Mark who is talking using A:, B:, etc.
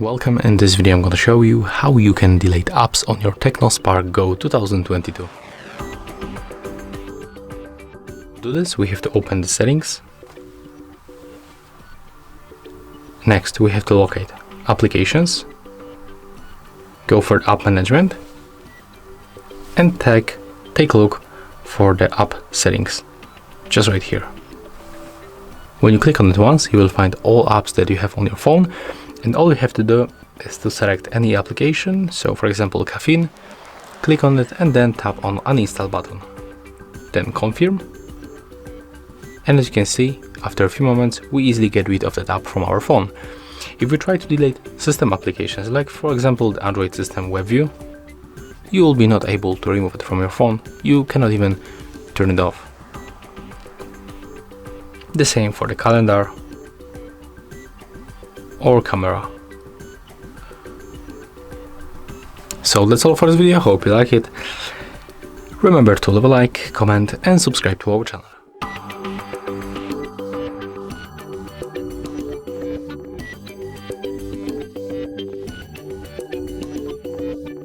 A: Welcome. In this video I'm going to show you how you can delete apps on your Tecno Spark Go 2022. To do this, we have to open the settings. Next we have to locate applications, go for app management and take a look for the app settings, just right here. When you click on it once, you will find all apps that you have on your phone, and all you have to do is to select any application. So for example, Caffeine, click on it and then tap on Uninstall button. Then confirm. And as you can see, after a few moments, we easily get rid of that app from our phone. If we try to delete system applications, like for example the Android system WebView, you will be not able to remove it from your phone. You cannot even turn it off. The same for the calendar or camera. So that's all for this video. Hope you like it. Remember to leave a like, comment and subscribe to our channel.